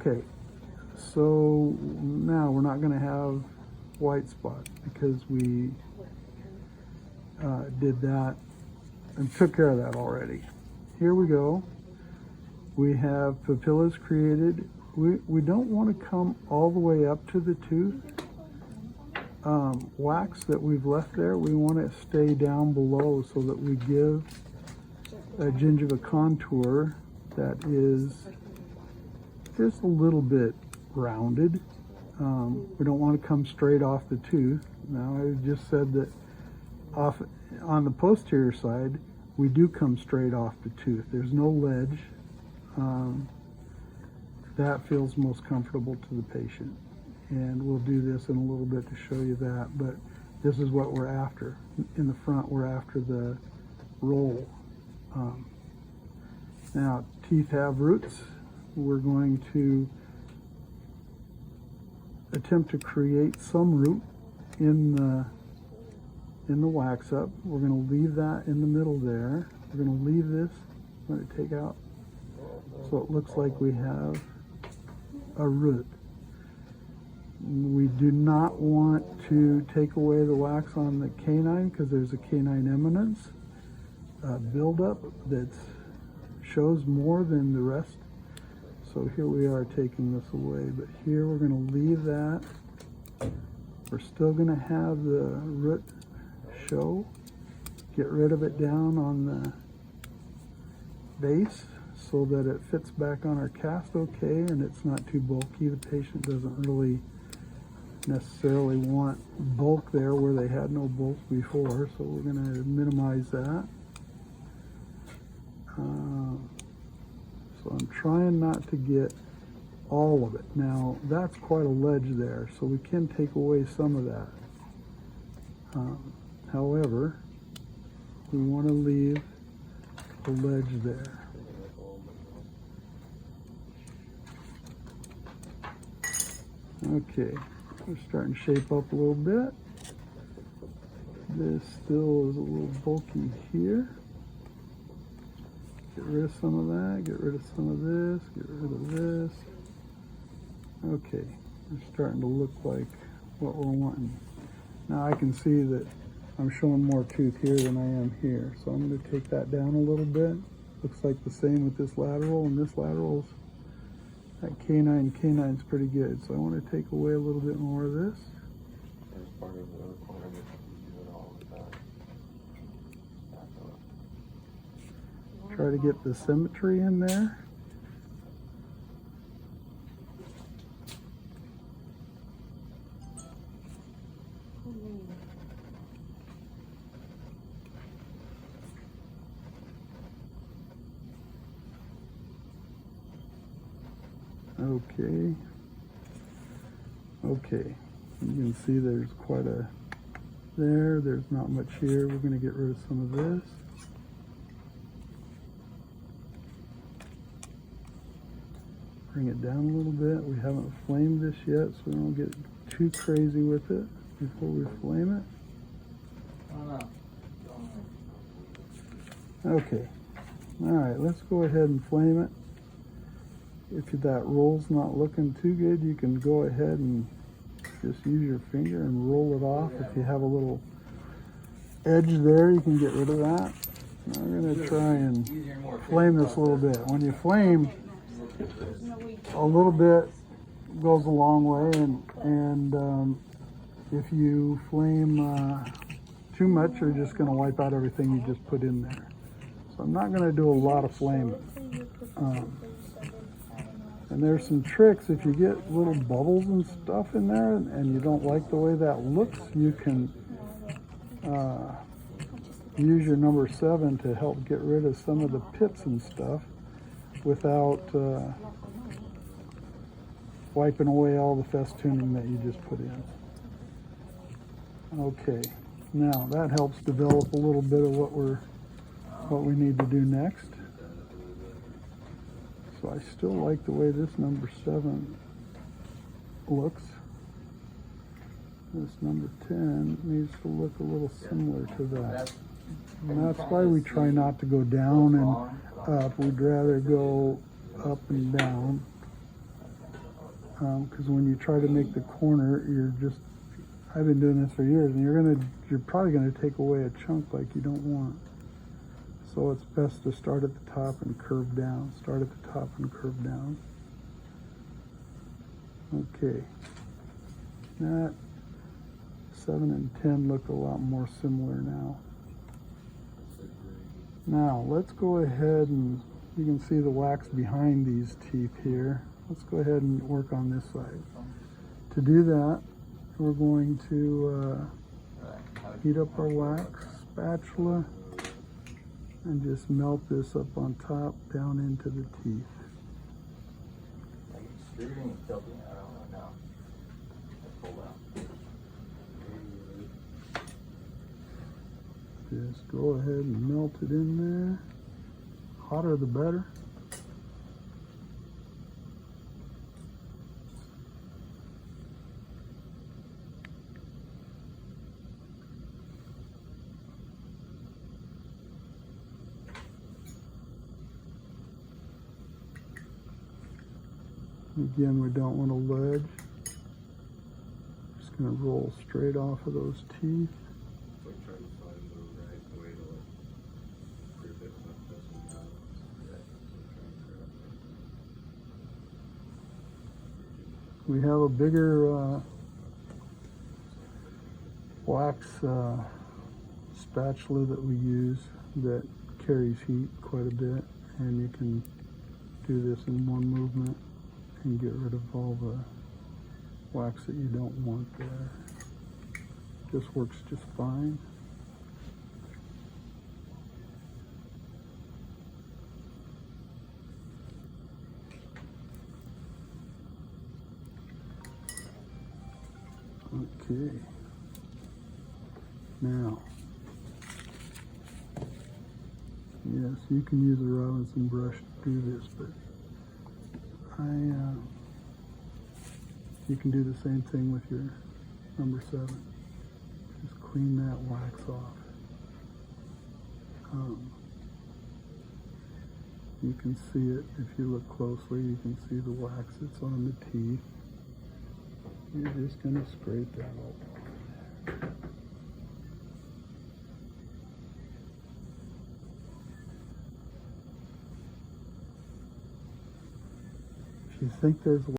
Okay, so now we're not going to have white spots because we did that and took care of that already. Here we go. We have papillas created. We don't want to come all the way up to the tooth. Wax that we've left there, we want to stay down below so that we give a gingiva contour that is just a little bit rounded. We don't want to come straight off the tooth. Now, I just said that off on the posterior side, we do come straight off the tooth. There's no ledge. That feels most comfortable to the patient. And we'll do this in a little bit to show you that, but this is what we're after. In the front, we're after the roll. Now, teeth have roots. We're going to attempt to create some root in the wax up. We're going to leave that in the middle there. We're going to leave this, let it take out, so it looks like we have a root. We do not want to take away the wax on the canine because there's a canine eminence buildup that shows more than the rest. So here we are taking this away, but here we're going to leave that. We're still going to have the root show. Get rid of it down on the base so that it fits back on our cast okay and it's not too bulky. The patient doesn't really necessarily want bulk there where they had no bulk before, so we're going to minimize that. So I'm trying not to get all of it. Now that's quite a ledge there, so we can take away some of that. However, we want to leave the ledge there. Okay, we're starting to shape up a little bit. This still is a little bulky here. Get rid of some of that, get rid of some of this, get rid of this. Okay, we're starting to look like what we're wanting. Now I can see that I'm showing more tooth here than I am here, so I'm going to take that down a little bit. Looks like the same with this lateral, and this lateral's, that canine's pretty good, so I want to take away a little bit more of this. As part of the requirement, you do it all the time. Try to get the symmetry in there. Okay, you can see there's quite a there's not much here. We're going to get rid of some of this. Bring it down a little bit. We haven't flamed this yet, so we don't get too crazy with it before we flame it. Okay, all right, let's go ahead and flame it. If that roll's not looking too good, you can go ahead and just use your finger and roll it off. If you have a little edge there, you can get rid of that. Now we're going to try and flame this a little bit. When you flame, a little bit goes a long way, and if you flame too much, you're just going to wipe out everything you just put in there. So I'm not going to do a lot of flaming. And there's some tricks. If you get little bubbles and stuff in there and you don't like the way that looks, you can use your number 7 to help get rid of some of the pips and stuff without wiping away all the festooning that you just put in. Okay, now that helps develop a little bit of what we need to do next. So I still like the way this number 7 looks. This number 10 needs to look a little similar to that. And that's why we try not to go down and up. We'd rather go up and down. because when you try to make the corner, I've been doing this for years, and you're probably gonna take away a chunk like you don't want. So it's best to start at the top and curve down. Start at the top and curve down. Okay. That 7 and 10 look a lot more similar now. Now let's go ahead and you can see the wax behind these teeth here. Let's go ahead and work on this side. To do that, we're going to heat up our wax spatula and just melt this up on top down into the teeth. Just go ahead and melt it in there. Hotter the better. Again, we don't want a ledge. Just going to roll straight off of those teeth. We have a bigger wax spatula that we use that carries heat quite a bit, and you can do this in one movement and get rid of all the wax that you don't want there. Just works just fine. Okay. Now, yes, you can use a Robinson brush to do this, but you can do the same thing with your number 7. Just clean that wax off. You can see it if you look closely. You can see the wax that's on the teeth. You're just going to scrape that up. If you think there's